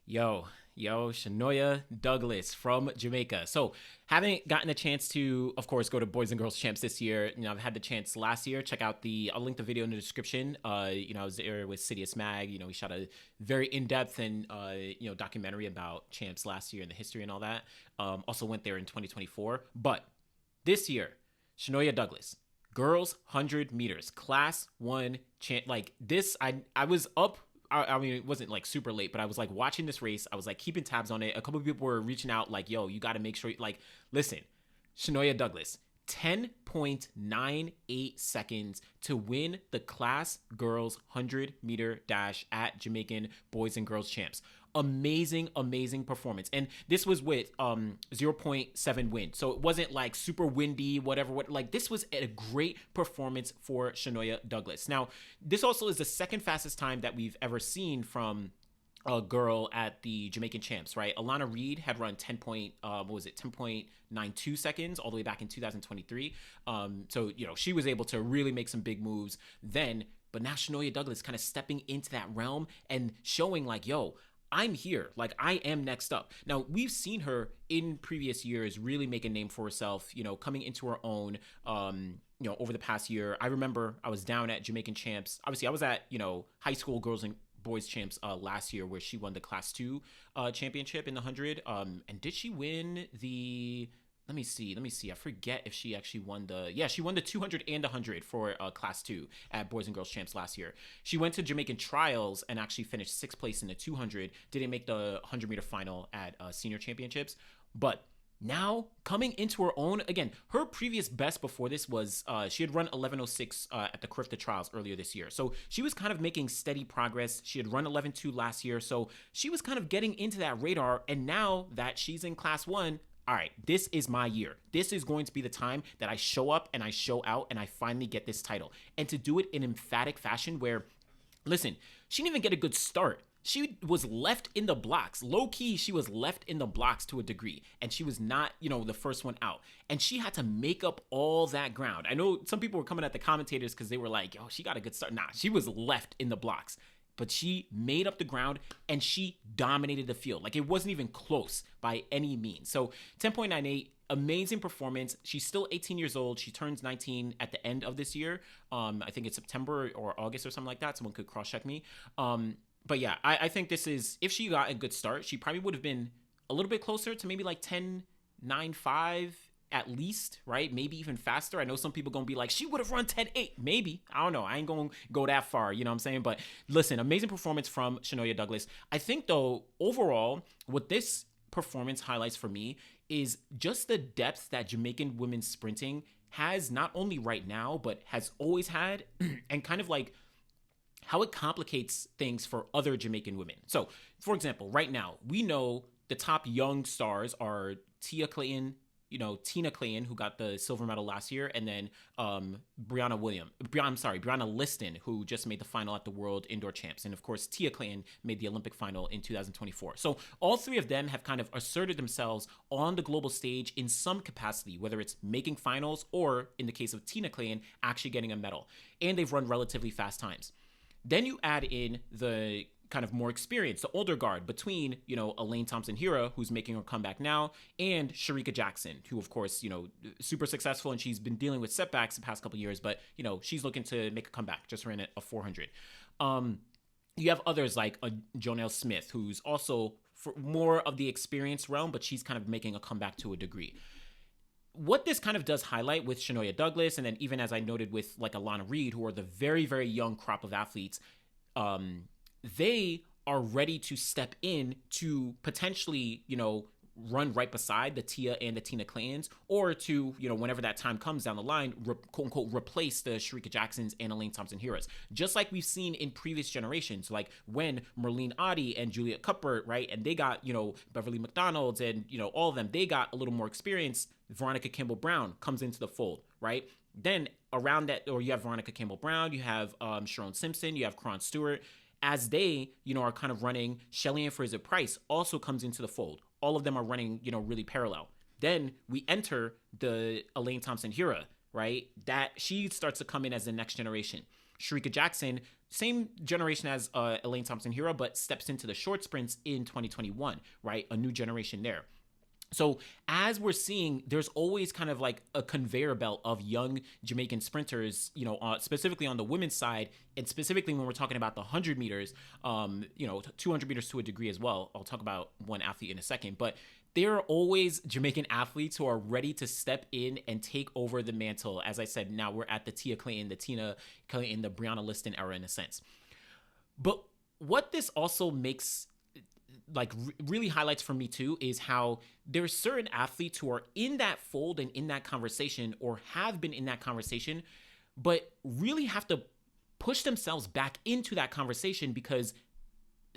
Shenoya Douglas from Jamaica. So, haven't gotten a chance to, of course, go to Boys and Girls Champs this year. I've had the chance last year. Check out I'll link the video in the description. I was there with Sidious Mag. We shot a very in-depth and, documentary about Champs last year and the history and all that. Also went there in 2024. But this year, Shenoya Douglas, girls 100 meters, class one champ. Like this, I was up. I mean, it wasn't like super late, but I was like watching this race. I was like keeping tabs on it. A couple of people were reaching out like, yo, you got to make sure, like, listen, Shanoya Douglas, 10.98 seconds to win the class girls 100-meter dash at Jamaican Boys and Girls Champs. Amazing performance. And this was with 0 0.7 wind. So it wasn't like super windy, whatever. Like this was a great performance for Shanoya Douglas. Now, this also is the second fastest time that we've ever seen from a girl at the Jamaican Champs, right? Alana Reed had run 10.92 seconds all the way back in 2023. So, she was able to really make some big moves then. But now Shanoya Douglas kind of stepping into that realm and showing like, yo, I'm here. Like, I am next up. Now, we've seen her in previous years really make a name for herself, coming into her own, over the past year. I remember I was down at Jamaican Champs. Obviously, I was at, high school girls and boys champs last year where she won the class 2 championship in the 100. And did she win the... Let me see. I forget if she actually won she won the 200 and 100 for class 2 at Boys and Girls Champs last year. She went to Jamaican trials and actually finished 6th place in the 200. Didn't make the 100-meter final at senior championships. But now coming into her own, again, her previous best before this was she had run 11:06 at the CRIFTA trials earlier this year. So she was kind of making steady progress. She had run 11:2 last year. So she was kind of getting into that radar. And now that she's in class 1, all right, this is my year. This is going to be the time that I show up and I show out and I finally get this title. And to do it in emphatic fashion where, listen, she didn't even get a good start. She was left in the blocks. Low key, she was left in the blocks to a degree. And she was not, the first one out. And she had to make up all that ground. I know some people were coming at the commentators because they were like, yo, she got a good start. Nah, she was left in the blocks. But she made up the ground and she dominated the field. Like, it wasn't even close by any means. So 10.98, amazing performance. She's still 18 years old. She turns 19 at the end of this year. I think it's September or August or something like that. Someone could cross-check me. But yeah, I think this is, if she got a good start, she probably would have been a little bit closer to maybe like 10.95 at least, right? Maybe even faster. I know some people gonna be like, she would have run 10.8. Maybe. I don't know. I ain't gonna go that far, you know what I'm saying? But listen, amazing performance from Shanoya Douglas. I think, though, overall, what this performance highlights for me is just the depth that Jamaican women's sprinting has, not only right now, but has always had, and kind of like how it complicates things for other Jamaican women. So, for example, right now, we know the top young stars are Tia Clayton, Tina Clayton, who got the silver medal last year, and then Brianna Liston, who just made the final at the World Indoor Champs. And of course, Tia Clayton made the Olympic final in 2024. So all three of them have kind of asserted themselves on the global stage in some capacity, whether it's making finals or, in the case of Tina Clayton, actually getting a medal. And they've run relatively fast times. Then you add in the kind of more experienced, the older guard between, Elaine Thompson-Herah, who's making her comeback now, and Shericka Jackson, who, of course, super successful, and she's been dealing with setbacks the past couple of years, but, she's looking to make a comeback, just ran a 400. You have others like Jonelle Smith, who's also for more of the experience realm, but she's kind of making a comeback to a degree. What this kind of does highlight with Shanoya Douglas, and then even as I noted with like Alana Reed, who are the very, very young crop of athletes, they are ready to step in to potentially, run right beside the Tia and the Tina Claytons, or to, whenever that time comes down the line, quote unquote, replace the Shericka Jacksons and Elaine Thompson-Herahs. Just like we've seen in previous generations, like when Merlene Ottey and Juliet Cuthbert, right, and they got, Beverly McDonald's and, all of them, they got a little more experience. Veronica Campbell-Brown comes into the fold, right? Then around that, or you have Veronica Campbell-Brown, you have Sharon Simpson, you have Karan Stewart. As they, are kind of running, Shelly-Ann Fraser-Price also comes into the fold. All of them are running, really parallel. Then we enter the Elaine Thompson-Herah, right? That she starts to come in as the next generation. Sharika Jackson, same generation as Elaine Thompson-Herah, but steps into the short sprints in 2021, right? A new generation there. So as we're seeing, there's always kind of like a conveyor belt of young Jamaican sprinters, specifically on the women's side, and specifically when we're talking about the 100 meters, 200 meters to a degree as well. I'll talk about one athlete in a second, but there are always Jamaican athletes who are ready to step in and take over the mantle. As I said, now we're at the Tia Clayton, the Tina Clayton, the Brianna Liston era in a sense. But what this also makes really highlights for me too is how there's certain athletes who are in that fold and in that conversation or have been in that conversation, but really have to push themselves back into that conversation because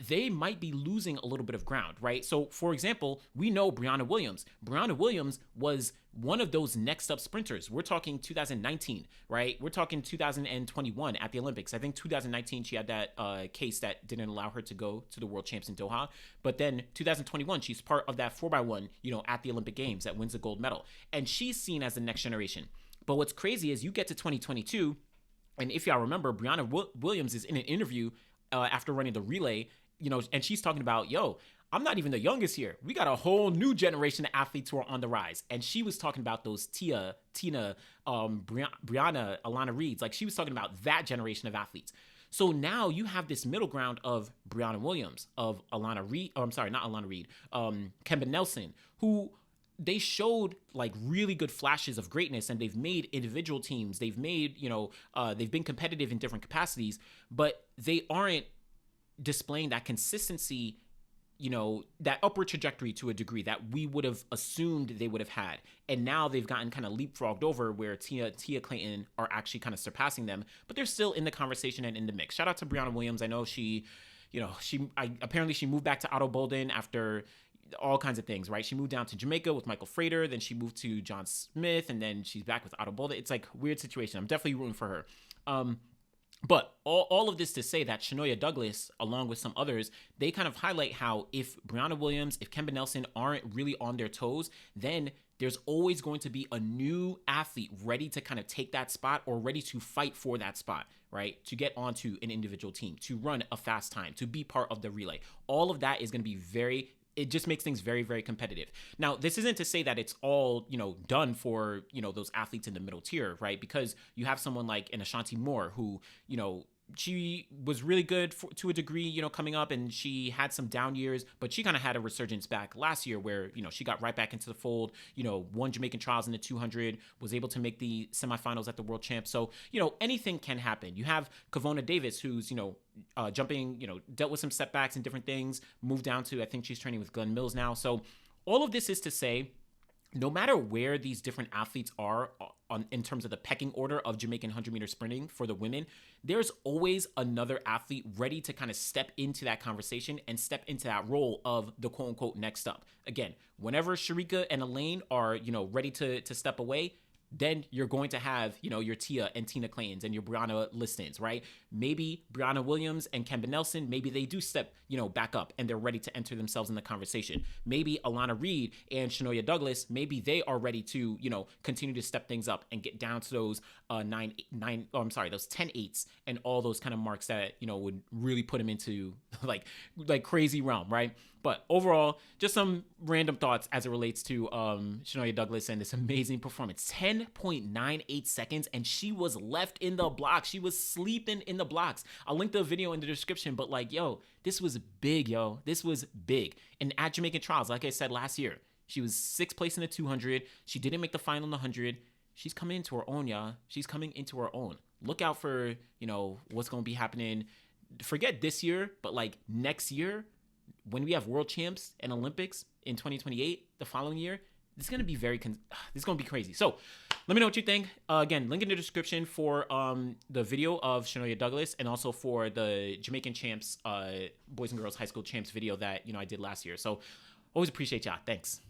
they might be losing a little bit of ground, right? So, for example, we know Brianna Williams. Brianna Williams was one of those next up sprinters. We're talking 2019, right? We're talking 2021 at the Olympics. I think 2019, she had that case that didn't allow her to go to the World Champs in Doha. But then 2021, she's part of that 4x1, at the Olympic Games that wins the gold medal. And she's seen as the next generation. But what's crazy is you get to 2022, and if y'all remember, Brianna Williams is in an interview after running the relay, and she's talking about, I'm not even the youngest here. We got a whole new generation of athletes who are on the rise. And she was talking about those Tina, Brianna, Alana Reeds. Like, she was talking about that generation of athletes. So now you have this middle ground of Brianna Williams, of Alana Reed. Oh, I'm sorry, not Alana Reed. Kemba Nelson, who they showed like really good flashes of greatness, and they've made individual teams. They've made, they've been competitive in different capacities, but they aren't displaying that consistency, that upward trajectory to a degree that we would have assumed they would have had. And now they've gotten kind of leapfrogged over where Tia Clayton are actually kind of surpassing them, but they're still in the conversation and in the mix. Shout out to Brianna Williams. I know apparently she moved back to Otto Bolden after all kinds of things, right? She moved down to Jamaica with Michael Frater, then she moved to John Smith, and then she's back with Otto Bolden. It's like weird situation. I'm definitely rooting for her. But all of this to say that Shenoya Douglas, along with some others, they kind of highlight how if Brianna Williams, if Kemba Nelson aren't really on their toes, then there's always going to be a new athlete ready to kind of take that spot or ready to fight for that spot, right? To get onto an individual team, to run a fast time, to be part of the relay. All of that is going to be it just makes things very, very competitive. Now, this isn't to say that it's all, done for, those athletes in the middle tier, right? Because you have someone like an Ashanti Moore who, she was really good to a degree, coming up, and she had some down years, but she kind of had a resurgence back last year where, she got right back into the fold, won Jamaican trials in the 200, was able to make the semifinals at the World Champs. So, anything can happen. You have Kavona Davis, who's, jumping, dealt with some setbacks and different things, moved down to, I think she's training with Glenn Mills now. So all of this is to say, no matter where these different athletes are in terms of the pecking order of Jamaican 100-meter sprinting for the women, there's always another athlete ready to kind of step into that conversation and step into that role of the quote-unquote next up. Again, whenever Sharika and Elaine are, ready to step away, then you're going to have, your Tia and Tina Claytons and your Brianna Listons, right? Maybe Brianna Williams and Kemba Nelson, maybe they do step, back up and they're ready to enter themselves in the conversation. Maybe Alana Reed and Shenoya Douglas, maybe they are ready to, continue to step things up and get down to those those 10-8s and all those kind of marks that, would really put them into like crazy realm, right? But overall, just some random thoughts as it relates to Shenoya Douglas and this amazing performance. 10.98 seconds, and she was left in the blocks. She was sleeping in the blocks. I'll link the video in the description, but this was big, This was big. And at Jamaican trials, like I said last year, she was 6th place in the 200. She didn't make the final in the 100. She's coming into her own, y'all. She's coming into her own. Look out for, what's going to be happening. Forget this year, but next year, when we have World Champs and Olympics in 2028, the following year, this is going to be this is going to be crazy. So let me know what you think. Again, link in the description for the video of Shenoya Douglas and also for the Jamaican Champs, Boys and Girls High School Champs video that, I did last year. So always appreciate y'all. Thanks.